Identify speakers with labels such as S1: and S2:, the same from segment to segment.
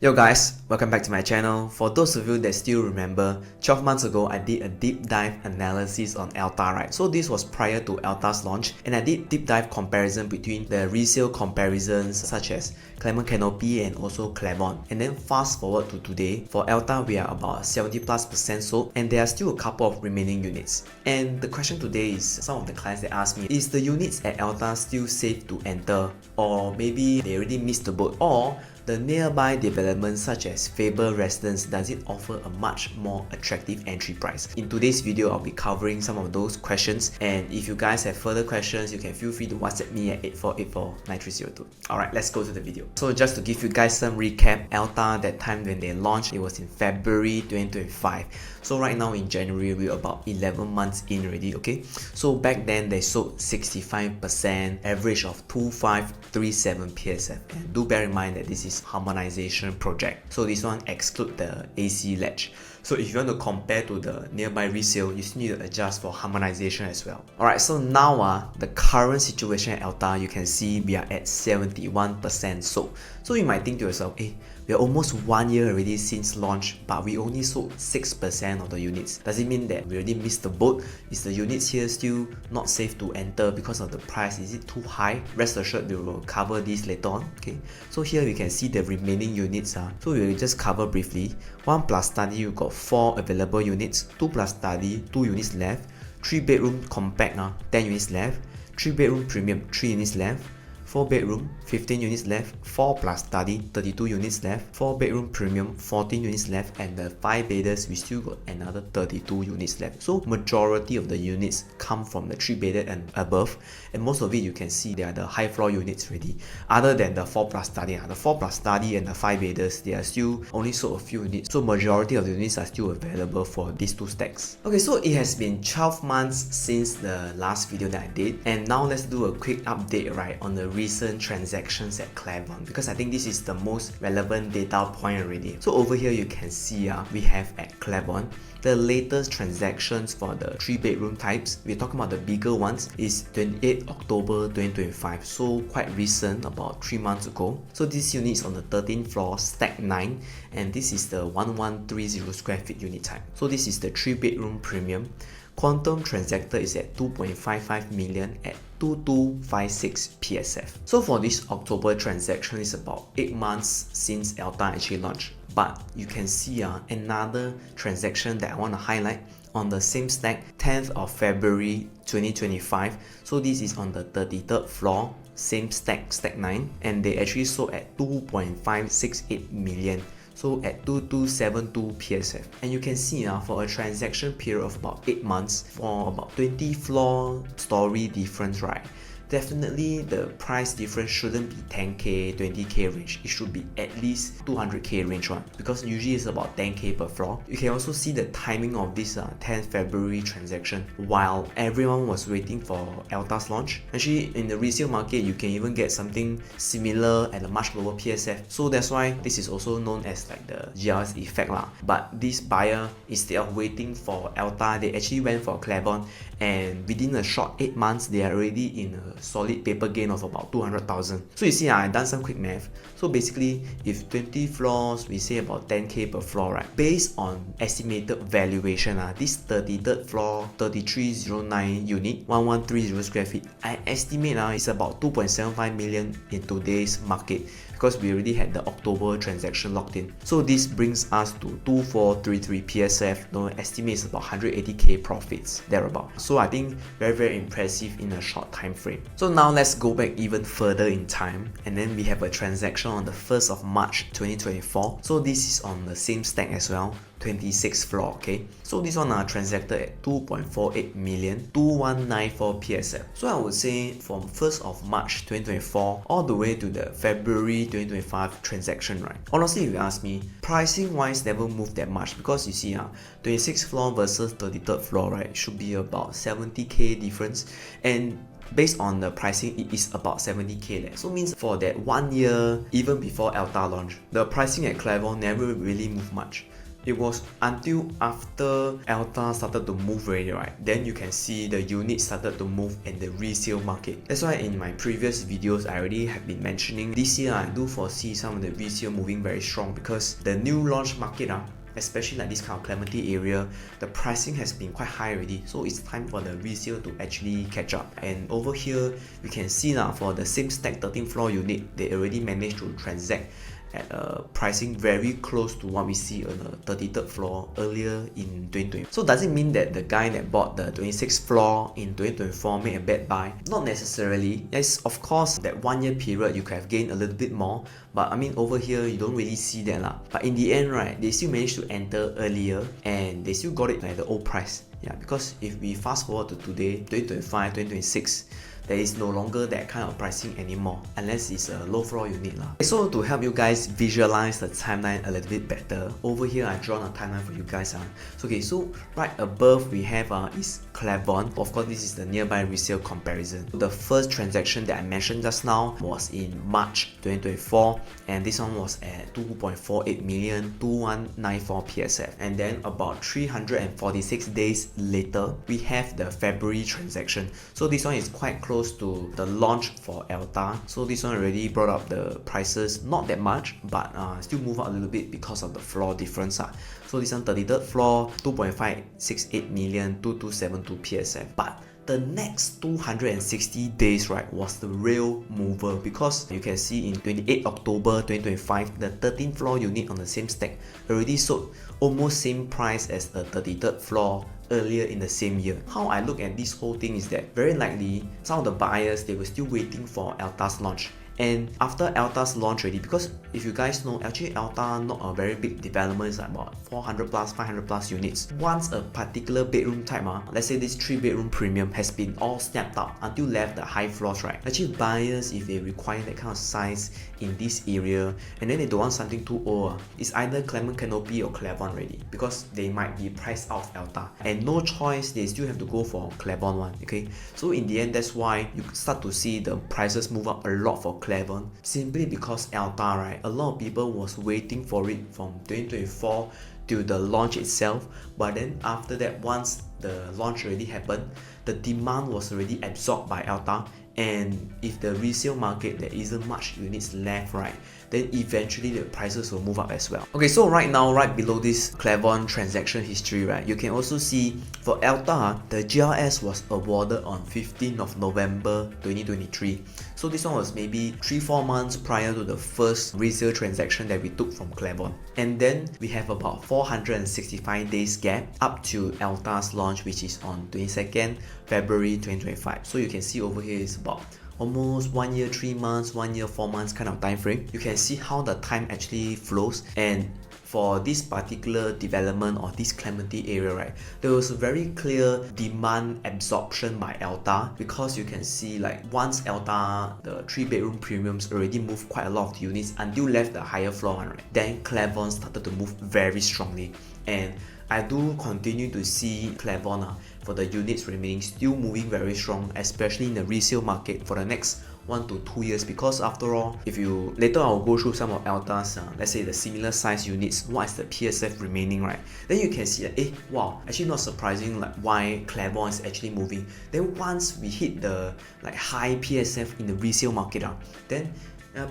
S1: Yo guys, welcome back to my channel. For those of you that still remember, 12 months ago I did a deep dive analysis on Elta, right? So this was prior to Elta's launch, and I did deep dive comparison between the resale comparisons such as Clementi and also Clavon. And then fast forward to today, for Elta we are about 70+% sold, and there are still a couple of remaining units. And the question today is, some of the clients that ask me, is the units at Elta still safe to enter, or maybe they already missed the boat, or the nearby developments such as Faber residence, does it offer a much more attractive entry price? In today's video, I'll be covering some of those questions, and if you guys have further questions, you can feel free to WhatsApp me at 8484-9302. Alright, let's go to the video. So just to give you guys some recap, Elta, that time when they launched, it was in February 2025. So right now in January, we're about 11 months in already, okay? So back then, they sold 65%, average of 2537 PSF. And do bear in mind that this is harmonization project, so this one exclude the AC ledge. So if you want to compare to the nearby resale, you still need to adjust for harmonization as well. Alright, so now the current situation at Elta, you can see we are at 71% sold. So you might think to yourself, hey, we're almost 1 year already since launch, but we only sold 6% of the units. Does it mean that we already missed the boat? Is the units here still not safe to enter because of the price? Is it too high? Rest assured, we will cover this later on. Okay, so here we can see the remaining units. So we will just cover briefly. 1 plus study, you got 4 available units. 2 plus study, 2 units left. 3 bedroom compact, 10 units left. 3 bedroom premium, 3 units left. 4 bedroom, 15 units left. 4 plus study, 32 units left. 4 bedroom premium, 14 units left. And the 5 bedders, we still got another 32 units left. So majority of the units come from the 3 bedded and above, and most of it you can see they are the high floor units already, other than the 4 plus study. The 4 plus study and the 5 bedders, they are still only sold a few units, so majority of the units are still available for these two stacks. Okay, so it has been 12 months since the last video that I did, and now let's do a quick update, right, on the recent transactions at Clavon, because I think this is the most relevant data point already. So over here you can see we have at Clavon the latest transactions for the 3 bedroom types. We're talking about the bigger ones, is 28 October 2025, so quite recent, about 3 months ago. So this unit is on the 13th floor, stack 9, and this is the 1130 square feet unit type. So this is the 3 bedroom premium. Quantum transacted is at 2.55 million at 2256 PSF. So for this October transaction, is about 8 months since Elta actually launched. But you can see another transaction that I want to highlight on the same stack, 10th of February 2025. So this is on the 33rd floor, same stack, stack 9, and they actually sold at 2.568 million. So at 2272 PSF. And you can see for a transaction period of about 8 months, for about 20 floor story difference, right? Definitely the price difference shouldn't be 10k, 20k range. It should be at least 200k range one, because usually it's about 10k per floor. You can also see the timing of this 10th February transaction while everyone was waiting for Elta's launch. Actually, in the resale market, you can even get something similar at a much lower PSF. So that's why this is also known as like the GRS effect lah. But this buyer, instead of waiting for Elta, they actually went for Clavon, and within a short 8 months, they are already in a solid paper gain of about 200,000. So you see, I've done some quick math. So basically, if 20 floors, we say about 10k per floor, right? Based on estimated valuation, this 33rd floor, 3309 unit, 1130 square feet, I estimate it's about 2.75 million in today's market, because we already had the October transaction locked in. So this brings us to 2433 PSF, no estimates about 180k profits, thereabout. So I think very impressive in a short time frame. So now let's go back even further in time, and then we have a transaction on the 1st of March 2024. So this is on the same stack as well, 26th floor, okay? So this one transacted at 2.48 million, 2194 PSF. So I would say from 1st of March 2024 all the way to the February 2025 transaction, right? Honestly, if you ask me, pricing wise never moved that much, because you see 26th floor versus 33rd floor, right, should be about 70k difference, and based on the pricing, it is about 70k less. So means for that 1 year, even before Elta launch, the pricing at Clavon never really moved much. it was until after Elta started to move already, right? Then you can see the units started to move in the resale market. That's why in my previous videos, I already have been mentioning this year I do foresee some of the resale moving very strong because the new launch market, especially like this kind of Clementi area, the pricing has been quite high already, so it's time for the resale to actually catch up. And over here you can see now for the same stack 13th floor unit, they already managed to transact at a pricing very close to what we see on the 33rd floor earlier in 2020. So does it mean that the guy that bought the 26th floor in 2024 made a bad buy? Not necessarily. Yes, of course, that 1 year period you could have gained a little bit more, but I mean over here you don't really see that lah. But in the end, right, they still managed to enter earlier and they still got it at the old price. Yeah, because if we fast forward to today, 2025, 2026, there is no longer that kind of pricing anymore unless it's a low floor unit lah. So to help you guys visualize the timeline a little bit better, over here I drawn a timeline for you guys. So right above we have is Clavon. Of course, this is the nearby resale comparison. The first transaction that I mentioned just now was in March 2024 and this one was at 2.48 million, 2194 PSF. And then about 346 days later, we have the February transaction. So this one is quite close to the launch for Elta. So this one already brought up the prices, not that much, but still move up a little bit because of the floor difference. So this one 33rd floor, 2.568 million, 2272 PSF. But the next 260 days, right, was the real mover because you can see in 28 October 2025, the 13th floor unit on the same stack already sold almost same price as the 33rd floor earlier in the same year. How I look at this whole thing is that very likely some of the buyers, they were still waiting for Elta's launch. And after Elta's launch already, because if you guys know, actually Elta not a very big development, it's like about 400 plus, 500 plus units. Once a particular bedroom type, let's say this 3-bedroom premium has been all snapped up until left the high floors, right? Actually buyers, if they require that kind of size in this area and then they don't want something too old, it's either Clement Canopy or Clavon already because they might be priced out of Elta. And no choice, they still have to go for Clavon one, okay? So in the end, that's why you start to see the prices move up a lot for Clavon, simply because Elta, right, a lot of people was waiting for it from 2024 to the launch itself, but then after that, once the launch already happened, the demand was already absorbed by Elta, and if the resale market there isn't much units left, right, then eventually the prices will move up as well. Okay, so right now, right below this Clavon transaction history, right, you can also see for Elta, the GRS was awarded on 15th of November 2023. So this one was maybe 3-4 months prior to the first resale transaction that we took from Clavon. And then we have about 465 days gap up to Elta's launch, which is on 22nd February 2025. So you can see over here is about almost 1 year 3 months, 1 year 4 months kind of time frame. You can see how the time actually flows. And for this particular development or this Clementi area, right, there was a very clear demand absorption by Elta because you can see like once Elta, the 3-bedroom premiums already moved quite a lot of the units until left the higher floor one, right, then Clavon started to move very strongly. And I do continue to see Clavon for the units remaining still moving very strong, especially in the resale market for the next 1 to 2 years, because after all, if you later I'll go through some of Elta's let's say the similar size units, what is the PSF remaining, right, then you can see that wow, actually not surprising like why Clavon is actually moving. Then once we hit the like high PSF in the resale market, then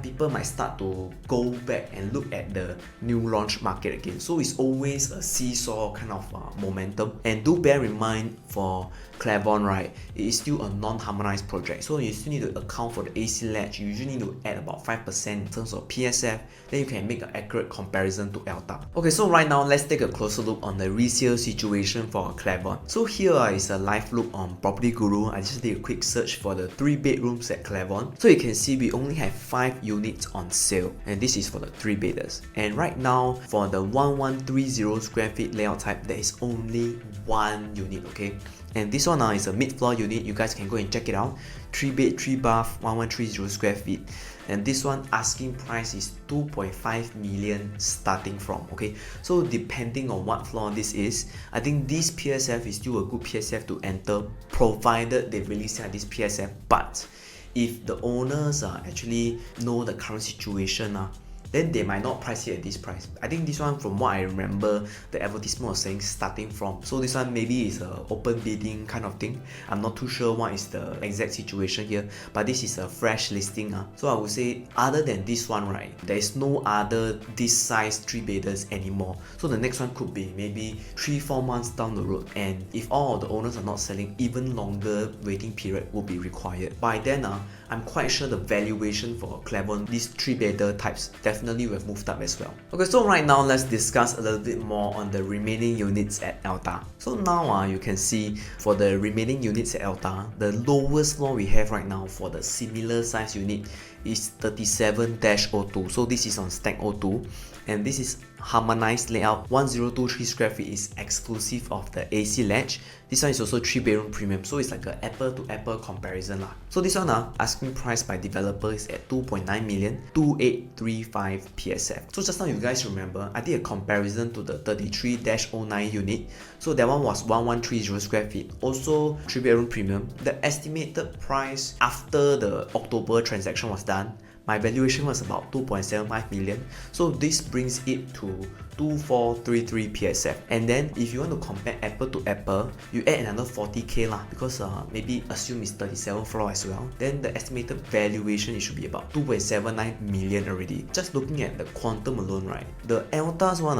S1: people might start to go back and look at the new launch market again. So it's always a seesaw kind of momentum. And do bear in mind for Clavon, right, it is still a non-harmonized project, so you still need to account for the AC ledge. You usually need to add about 5% in terms of PSF, then you can make an accurate comparison to Elta. Okay, so right now let's take a closer look on the resale situation for Clavon. So here is a live look on Property Guru. I just did a quick search for the 3 bedrooms at Clavon. So you can see we only have 5 units on sale, and this is for the 3 bedders. And right now for the 1130 square feet layout type, there is only 1 unit, okay? And this one is a mid-floor unit. You guys can go and check it out. 3 bed, 3 bath, 1130 square feet. And this one asking price is 2.5 million starting from, okay? So depending on what floor this is, I think this PSF is still a good PSF to enter, provided they really sell this PSF. But if the owners actually know the current situation, then they might not price it at this price. I think this one, from what I remember, the advertisement was saying starting from. So this one maybe is a open bidding kind of thing. I'm not too sure what is the exact situation here, but this is a fresh listing. So I would say other than this one, right, there is no other this size 3-bedders anymore. So the next one could be maybe 3-4 months down the road, and if all of the owners are not selling, even longer waiting period will be required. By then, I'm quite sure the valuation for Clavon, these 3-bedder types, definitely will have moved up as well. Okay, so right now let's discuss a little bit more on the remaining units at Elta. So now you can see for the remaining units at Elta, the lowest floor we have right now for the similar size unit is 37-02. So this is on Stack 02, and this is harmonized layout. 1023 square feet is exclusive of the AC latch. This one is also 3-bedroom premium, so it's like an apple to apple comparison lah. So this one, asking price by developer is at 2.9 million, 2835 PSF. So just now you guys remember, I did a comparison to the 33-09 unit. So that one was 1130 square feet, also 3-bedroom premium. The estimated price after the October transaction was done, my valuation was about 2.75 million. So this brings it to 2433 PSF. And then if you want to compare apple to apple, you add another 40k lah, because maybe assume it's 37 floor as well. Then the estimated valuation, it should be about 2.79 million already. Just looking at the quantum alone, right? The Elta's one,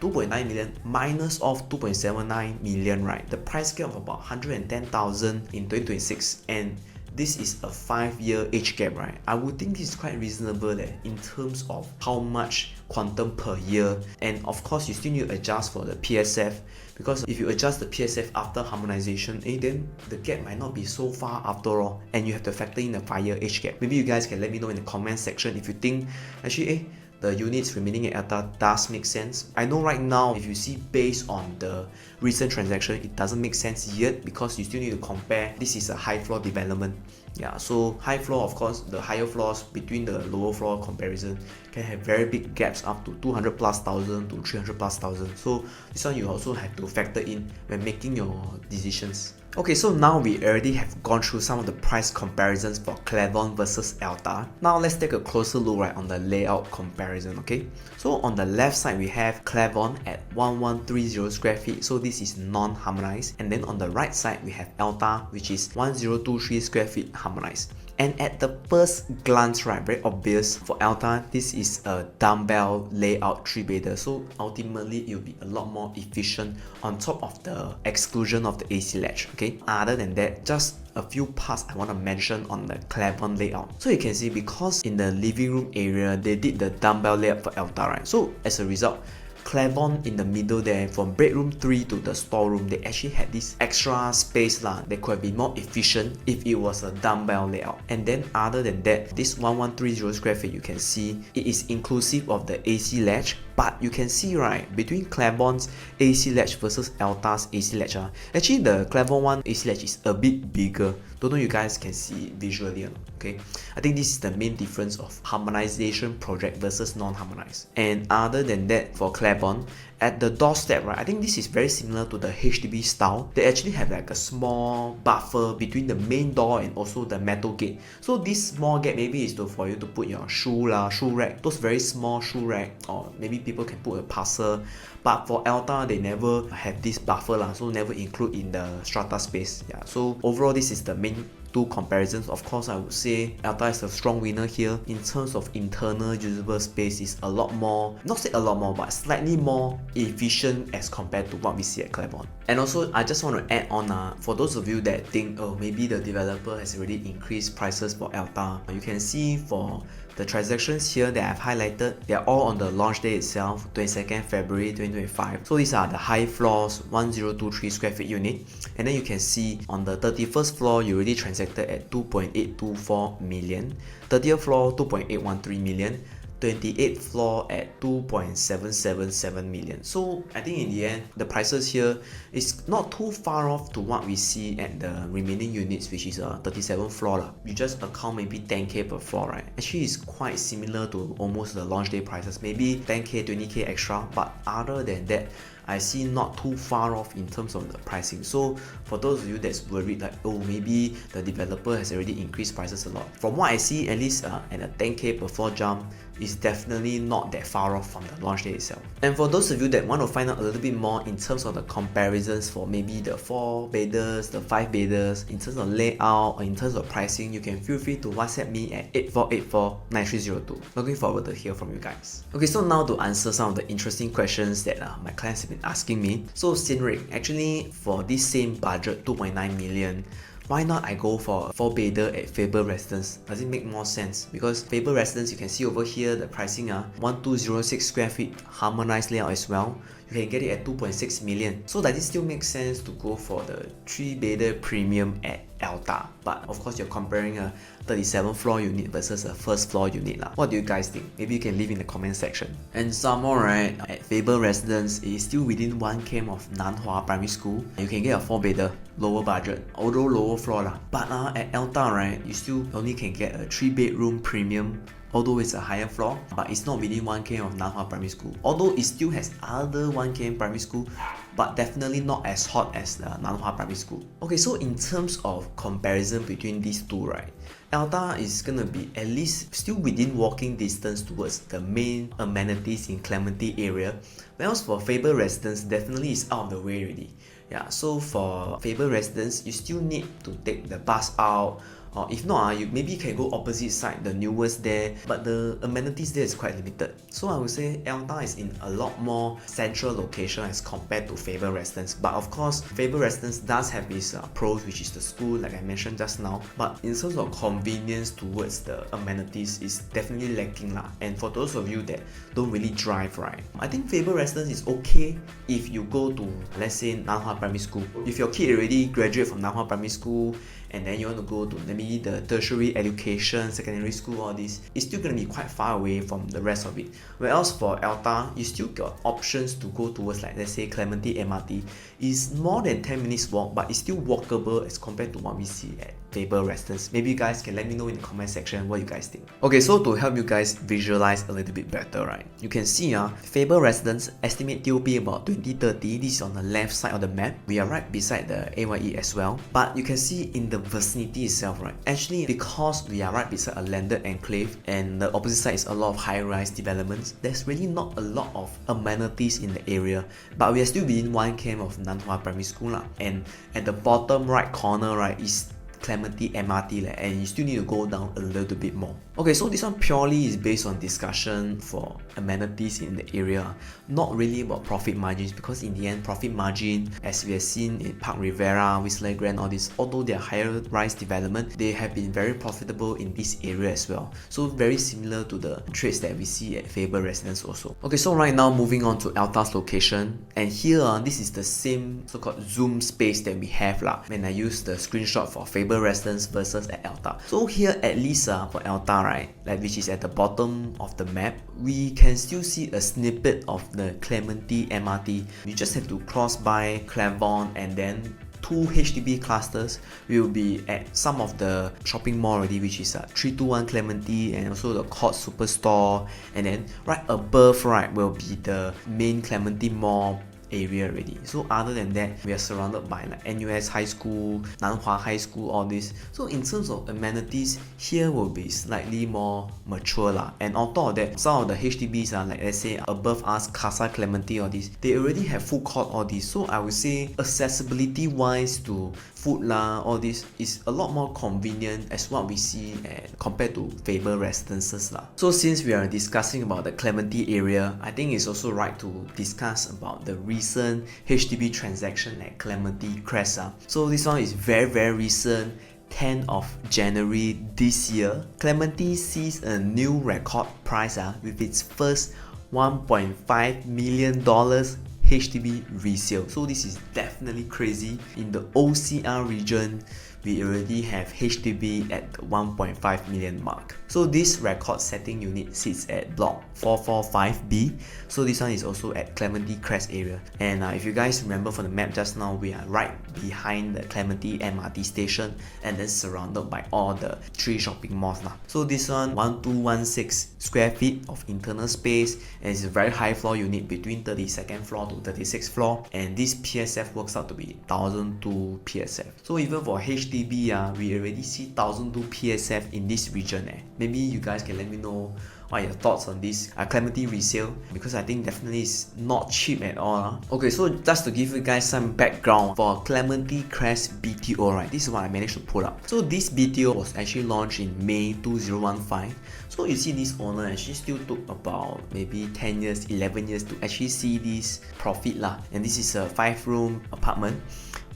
S1: 2.9 million minus off 2.79 million, right? The price gap of about 110,000 in 2026, and this is a 5-year age gap, right? I would think this is quite reasonable there in terms of how much quantum per year. And of course, you still need to adjust for the PSF, because if you adjust the PSF after harmonization, then the gap might not be so far after all, and you have to factor in the 5-year age gap. Maybe you guys can let me know in the comment section if you think actually the units remaining at Elta does make sense. I know right now, if you see based on the recent transaction, it doesn't make sense yet, because you still need to compare. This is a high floor development. Yeah, so high floor, of course, the higher floors between the lower floor comparison can have very big gaps up to 200 plus thousand to 300 plus thousand. So this one you also have to factor in when making your decisions. Okay, so now we already have gone through some of the price comparisons for Clavon versus Elta. Now let's take a closer look right on the layout comparison, okay? So on the left side, we have Clavon at 1130 square feet. So this is non-harmonized. And then on the right side, we have Elta, which is 1023 square feet harmonized. And at the first glance, right, very obvious for Elta, this is a dumbbell layout 3-bedder. So ultimately, it will be a lot more efficient on top of the exclusion of the AC latch, okay? Other than that, just a few parts I want to mention on the Clavon layout. So you can see, because in the living room area, they did the dumbbell layout for Elta, right? So as a result, Clavon in the middle there, from bedroom 3 to the storeroom, they actually had this extra space lah. They could have been more efficient if it was a dumbbell layout. And then other than that, this 1130 square feet, you can see it is inclusive of the AC latch. But you can see, right, between Clavon's AC latch versus Elta's AC latch, actually the Clavon one AC latch is a bit bigger. Don't know you guys can see it visually or not, okay? I think this is the main difference of harmonization project versus non-harmonized. And other than that, for Clavon, at the doorstep, right, I think this is very similar to the HDB style. They actually have like a small buffer between the main door and also the metal gate. So this small gate maybe is for you to put your shoe rack, those very small shoe rack, or maybe people can put a parcel. But for Elta, they never have this buffer so never include in the strata space. Yeah, so overall, this is the main two comparisons. Of course, I would say Elta is a strong winner here. In terms of internal usable space, is a lot more, not say a lot more, but slightly more efficient as compared to what we see at Clavon. And also, I just want to add on, for those of you that think, oh, maybe the developer has already increased prices for Elta, you can see for the transactions here that I've highlighted, they're all on the launch day itself, 22nd February 2025. So these are the high floors, 1023 square feet unit. And then you can see on the 31st floor, you already transacted at 2.824 million. 30th floor, 2.813 million. 28th floor at 2.777 million. So I think in the end, the prices here is not too far off to what we see at the remaining units, which is a 37th floor. You just account maybe 10k per floor, right? Actually, it's quite similar to almost the launch day prices, maybe 10k, 20k extra. But other than that, I see not too far off in terms of the pricing. So for those of you that's worried like, oh, maybe the developer has already increased prices a lot, from what I see, at least at a 10k per floor jump, is definitely not that far off from the launch day itself. And for those of you that want to find out a little bit more in terms of the comparisons for maybe the 4 bedders, the 5 bedders, in terms of layout or in terms of pricing, you can feel free to WhatsApp me at 8484-9302. Looking forward to hear from you guys. Okay, so now to answer some of the interesting questions that my clients have been asking me. So Sinric, actually for this same budget, 2.9 million, why not I go for a 4-bedder at Faber Residence? Does it make more sense? Because Faber Residence, you can see over here the pricing 1206 square feet, harmonized layout as well. You can get it at 2.6 million. So does it still make sense to go for the 3-bedder premium at Elta? But of course, you're comparing a 37 floor unit versus a first floor unit lah. What do you guys think? Maybe you can leave in the comment section. And some more, right? At Faber Residence, it is still within 1 km of Nanhua Primary School. You can get a 4-bedder, lower budget, although lower floor lah. But at Elta, right, you still only can get a 3-bedroom premium, although it's a higher floor, but it's not within 1 km of Nanhua Primary School. Although it still has other 1 km primary school, but definitely not as hot as the Nanhua Primary School. Okay, so in terms of comparison between these two, right, Elta is gonna be at least still within walking distance towards the main amenities in Clementi area, whereas for Faber Residence definitely is out of the way already. Yeah, so for Faber Residence, you still need to take the bus out, or if not, you maybe can go opposite side, the newest there, but the amenities there is quite limited. So I would say Elta is in a lot more central location as compared to Faber Residence. But of course, Faber Residence does have its pros, which is the school, like I mentioned just now. But in terms of convenience towards the amenities, is definitely lacking lah. And for those of you that don't really drive, right, I think Faber Residence is okay if you go to, let's say, Nanhua Primary School. If your kid already graduate from Nanhua Primary School, and then you want to go to maybe the tertiary education, secondary school, all this, it's still going to be quite far away from the rest of it. Whereas for Elta, you still got options to go towards, like let's say Clementi MRT. It's more than 10 minutes walk, but it's still walkable as compared to what we see at Faber Residence. Maybe you guys can let me know in the comment section what you guys think. Okay, so to help you guys visualize a little bit better, right, you can see Faber Residence estimate TOP about 2030. This is on the left side of the map. We are right beside the AYE as well, but you can see in the vicinity itself, right, actually because we are right beside a landed enclave and the opposite side is a lot of high-rise developments, there's really not a lot of amenities in the area, but we are still within 1 km of Nanhua Primary School lah. And at the bottom right corner, right, is Clementi MRT and you still need to go down a little bit more. Okay, so this one purely is based on discussion for amenities in the area, not really about profit margins, because in the end, profit margin, as we have seen in Park Rivera, Whistler Grand, all this, although they are higher rise development, they have been very profitable in this area as well. So very similar to the trades that we see at Faber Residence also. Okay, so right now moving on to Elta's location, and here this is the same so-called zoom space that we have lah when I use the screenshot for Faber Residence versus at Elta. So here at least for Elta, right, like which is at the bottom of the map, we can still see a snippet of the Clementi MRT. You just have to cross by Clavon and then 2 HDB clusters will be at some of the shopping mall already, which is 321 Clementi and also the Court Superstore, and then right above, right, will be the main Clementi Mall area already. So other than that, we are surrounded by like NUS High School, Nanhua High School, all this. So in terms of amenities, here will be slightly more mature lah. And on top of that, some of the HDBs are like, let's say above us, Casa Clementi, all this, they already have food court, all this. So I would say accessibility wise to food lah, all this is a lot more convenient as what we see compared to Faber Residences lah. So since we are discussing about the Clementi area, I think it's also right to discuss about the recent HDB transaction at Clementi Crest. So this one is very recent, 10th of January this year. Clementi sees a new record price with its first $1.5 million HDB resale. So this is definitely crazy. In the OCR region, we already have HDB at the 1.5 million mark. So this record setting unit sits at block 445B. So this one is also at Clementi Crest area. And if you guys remember from the map just now, we are right behind the Clementi MRT station and then surrounded by all the 3 shopping malls. So this one 1216 square feet of internal space, and it's a very high floor unit between 32nd floor to 36th floor, and this PSF works out to be 1002 PSF. So even for HDB, we already see 1002 PSF in this region. Maybe you guys can let me know what are your thoughts on this Clementi resale, because I think definitely it's not cheap at all. Okay, so just to give you guys some background for Clementi Crest BTO, right, this is what I managed to pull up. So this BTO was actually launched in May 2015. So you see this owner actually still took about maybe 10 years, 11 years to actually see this profit lah. And this is a 5-room apartment,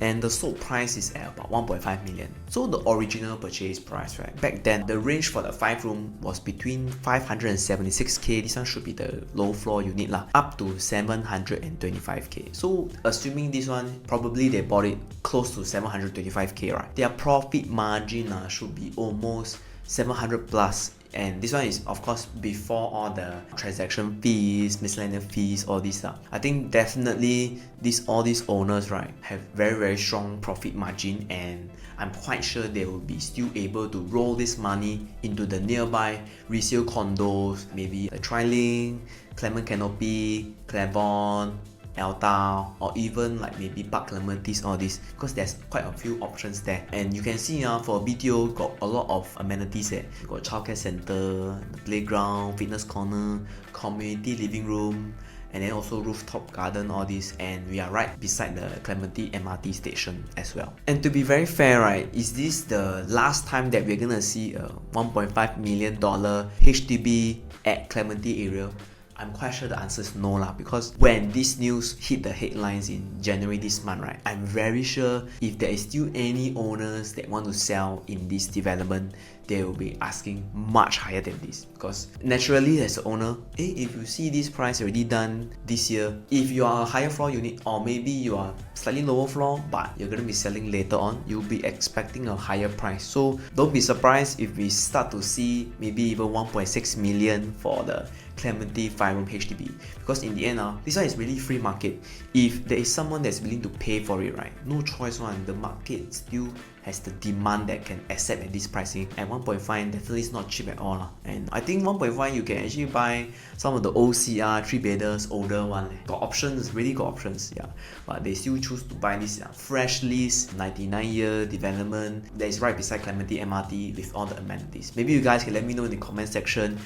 S1: and the sold price is at about 1.5 million. So the original purchase price, right, back then the range for the 5-room was between 576k, this one should be the low floor unit lah, up to 725k. So assuming this one, probably they bought it close to 725k, right, their profit margin should be almost 700 plus. And this one is of course before all the transaction fees, miscellaneous fees, all this stuff. I think definitely all these owners, right, have very strong profit margin, and I'm quite sure they will be still able to roll this money into the nearby resale condos, maybe a Trilink, Clement Canopy, Clavon, Elta, or even like maybe Park Clementi's, all this, because there's quite a few options there. And you can see for BTO got a lot of amenities there. You got childcare center, the playground, fitness corner, community living room, and then also rooftop garden, all this. And we are right beside the Clementi MRT station as well. And to be very fair, right, is this the last time that we're gonna see a $1.5 million HDB at Clementi area? I'm quite sure the answer is no lah, because when this news hit the headlines in January this month, right, I'm very sure if there is still any owners that want to sell in this development, they will be asking much higher than this. Because naturally as an owner, if you see this price already done this year, if you are a higher floor unit, or maybe you are slightly lower floor but you're going to be selling later on, you'll be expecting a higher price. So don't be surprised if we start to see maybe even 1.6 million for the Clementi 5-room HDB, because in the end this one is really free market. If there is someone that's willing to pay for it, right, no choice one, the market still has the demand that can accept at this pricing. And 1.5 definitely is not cheap at all. And I think 1.5 you can actually buy some of the OCR 3-bedders, older one. Got options, really got options, yeah. But they still choose to buy this fresh lease, 99-year development that is right beside Clementi MRT with all the amenities. Maybe you guys can let me know in the comment section,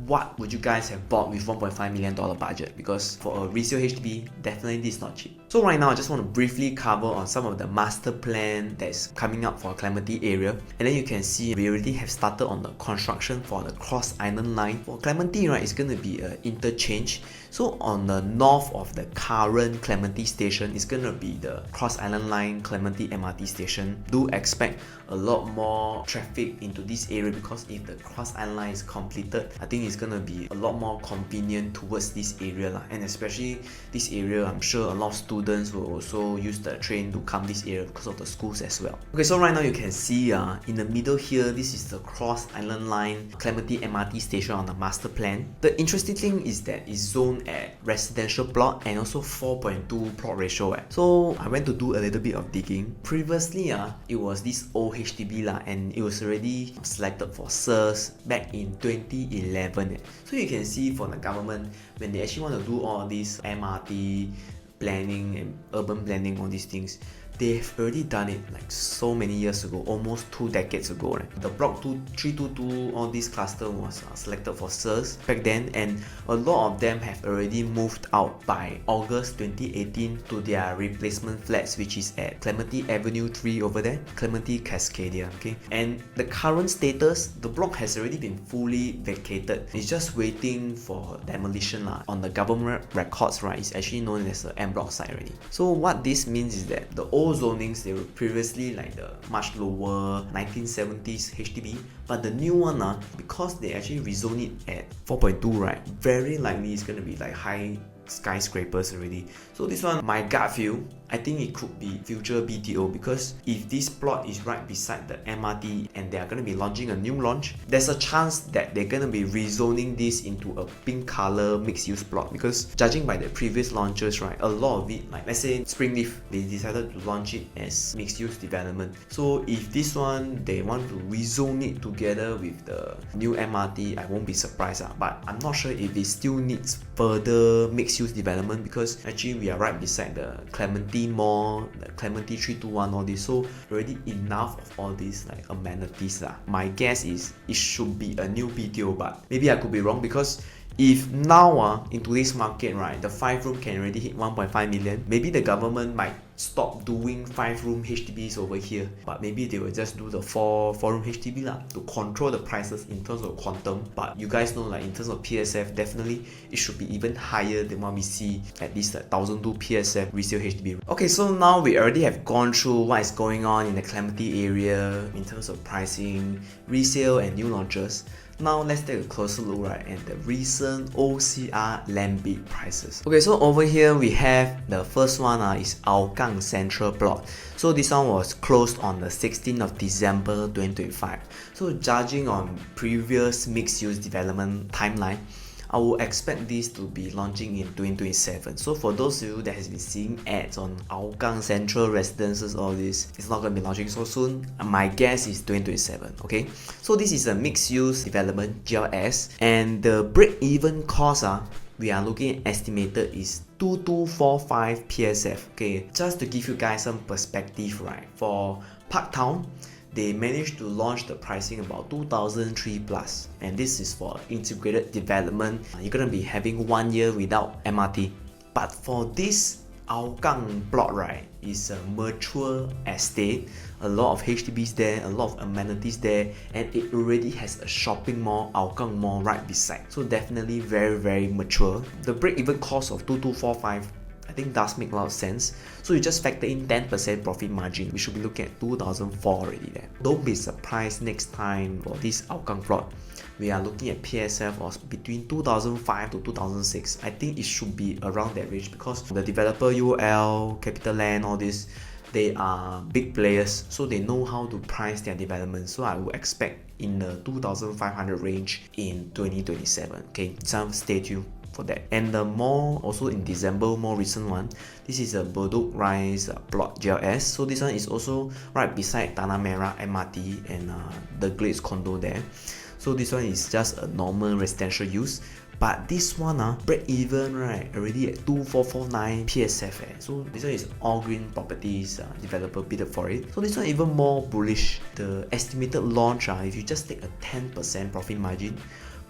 S1: what would you guys have bought with $1.5 million budget? Because for a resale HDB, definitely this is not cheap. So right now, I just want to briefly cover on some of the master plan that's coming up for Clementi area. And then you can see we already have started on the construction for the Cross Island line. For Clementi, right, it's going to be an interchange. So on the north of the current Clementi station, it's going to be the Cross Island line Clementi MRT station. Do expect a lot more traffic into this area, because if the Cross Island line is completed, I think it's going to be a lot more convenient towards this area lah. And especially this area, I'm sure a lot of students will also use the train to come this area because of the schools as well. Okay, so right now you can see in the middle here, this is the Cross Island line Clementi MRT station on the master plan. The interesting thing is that it's zoned at residential plot and also 4.2 plot ratio. So I went to do a little bit of digging. Previously it was this old HDB lah, and it was already selected for SIRS back in 2011. So you can see for the government, when they actually want to do all these MRT planning and urban planning, all these things, they've already done it like so many years ago, almost 2 decades ago. Right? The block 322, all this cluster was selected for SIRS back then, and a lot of them have already moved out by August 2018 to their replacement flats, which is at Clementi Avenue 3 over there, Clementi Cascadia. Okay, and the current status, the block has already been fully vacated. It's just waiting for demolition lah. On the government records, right, it's actually known as the M block site already. So what this means is that the old zonings, they were previously like the much lower 1970s HDB, but the new one because they actually rezone it at 4.2, right, very likely it's going to be like high skyscrapers already. So this one, my gut feel, I think it could be future BTO, because if this plot is right beside the MRT and they are going to be launching a new launch, there's a chance that they're going to be rezoning this into a pink color mixed use plot, because judging by the previous launches, right, a lot of it, like let's say Springleaf, they decided to launch it as mixed use development. So if this one they want to rezone it together with the new MRT, I won't be surprised, but I'm not sure if it still needs further mixed use development, because actually we are right beside the Clementi Mall, the Clementi 321, all this, so already enough of all these like amenities. My guess is it should be a new BTO, but maybe I could be wrong, because if now in today's market, right, the 5-room can already hit 1.5 million, maybe the government might stop doing 5-room HDBs over here, but maybe they will just do the 4-room HDB to control the prices in terms of quantum. But you guys know, like in terms of PSF, definitely it should be even higher than what we see at least 1,002 PSF resale HDB. Okay, so now we already have gone through what is going on in the Clementi area in terms of pricing, resale and new launches. Now let's take a closer look, right, at the recent OCR land bid prices. Okay, so over here we have the first one is Hougang Central plot. So this one was closed on the 16th of December 2025. So judging on previous mixed-use development timeline, I would expect this to be launching in 2027. So for those of you that has been seeing ads on Hougang Central Residences, all this, it's not going to be launching so soon. My guess is 2027, okay? So this is a mixed-use development, GLS, and the break-even cost, we are looking at estimated is 2245 PSF, okay? Just to give you guys some perspective, right? For Parktown, they managed to launch the pricing about 2003 plus, and this is for integrated development. You're gonna be having 1 year without MRT. But for this Hougang plot, right, is a mature estate, a lot of HDBs there, a lot of amenities there, and it already has a shopping mall, Hougang Mall, right beside. So definitely very mature. The break-even cost of 2245 I think does make a lot of sense. So you just factor in 10% profit margin, we should be looking at 2004 already there. Don't be surprised next time for this Hougang plot, we are looking at PSF of between 2005 to 2006. I think it should be around that range, because the developer UL, CapitaLand, all this, they are big players, so they know how to price their development. So I would expect in the 2500 range in 2027. Okay, so stay tuned for that. And the more also in December, more recent one, this is a Bedok Rise plot GLS. So this one is also right beside Tanah Merah MRT and the Glades Condo there. So this one is just a normal residential use, but this one break even, right, already at 2449 PSF. So this one is all green properties, developer bid for it. So this one even more bullish. The estimated launch, if you just take a 10% profit margin,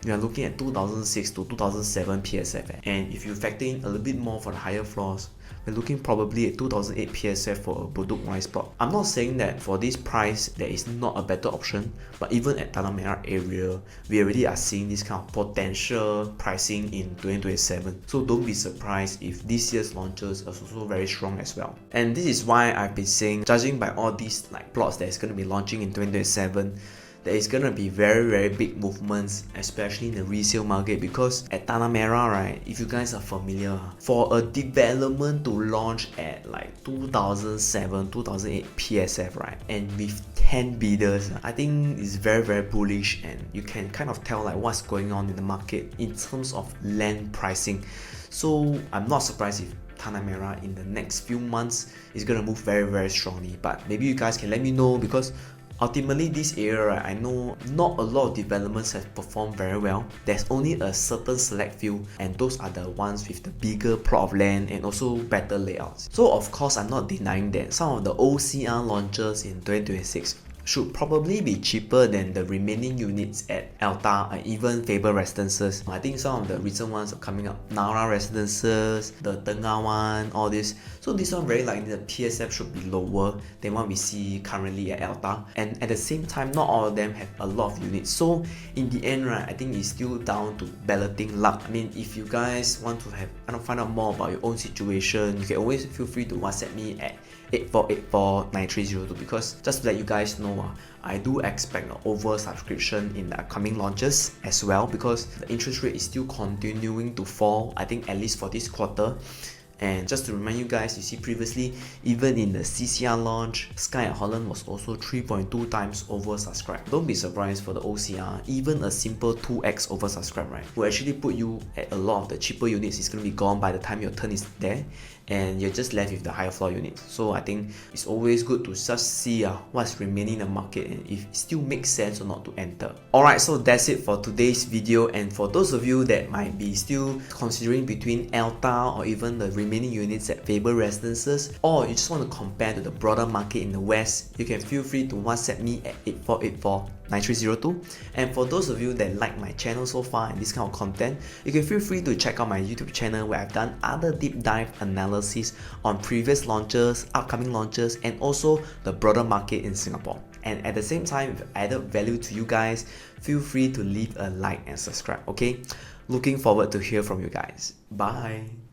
S1: we are looking at 2006 to 2007 PSF. And if you factor in a little bit more for the higher floors, we're looking probably at 2008 PSF for a Bedok Rise plot. I'm not saying that for this price there is not a better option, but even at Tanah Merah area, we already are seeing this kind of potential pricing in 2027. So don't be surprised if this year's launches are also very strong as well. And this is why I've been saying, judging by all these like plots that is going to be launching in 2027, there is gonna be very big movements, especially in the resale market, because at Tanah Merah, right, if you guys are familiar, for a development to launch at like 2007, 2008 PSF, right, and with 10 bidders, I think it's very bullish, and you can kind of tell like what's going on in the market in terms of land pricing. So I'm not surprised if Tanah Merah in the next few months is gonna move very strongly. But maybe you guys can let me know, because ultimately this area, right, I know not a lot of developments have performed very well. There's only a certain select few, and those are the ones with the bigger plot of land and also better layouts. So of course I'm not denying that some of the OCR launches in 2026 should probably be cheaper than the remaining units at Elta and even Faber Residences. I think some of the recent ones are coming up, Nara Residences, the Tengah one, all this. So this one very likely the PSF should be lower than what we see currently at Elta. And at the same time, not all of them have a lot of units. So in the end, right, I think it's still down to balloting luck. I mean, if you guys want to have find out more about your own situation, you can always feel free to WhatsApp me at 84849302, because just to let you guys know, know, I do expect an oversubscription in the upcoming launches as well, because the interest rate is still continuing to fall, I think at least for this quarter. And just to remind you guys, you see previously, even in the CCR launch, Sky at Holland was also 3.2 times oversubscribed. Don't be surprised for the OCR, even a simple 2x oversubscribed, right, will actually put you at a lot of the cheaper units is going to be gone by the time your turn is there, and you're just left with the higher floor units. So I think it's always good to just see what's remaining in the market and if it still makes sense or not to enter. Alright, so that's it for today's video. And for those of you that might be still considering between Elta or even the remaining units at Faber Residences, or you just want to compare to the broader market in the West, you can feel free to WhatsApp me at 8484-9302. And for those of you that like my channel so far and this kind of content, you can feel free to check out my YouTube channel where I've done other deep dive analysis on previous launches, upcoming launches, and also the broader market in Singapore. And at the same time, if added value to you guys, feel free to leave a like and subscribe, okay? Looking forward to hear from you guys. Bye!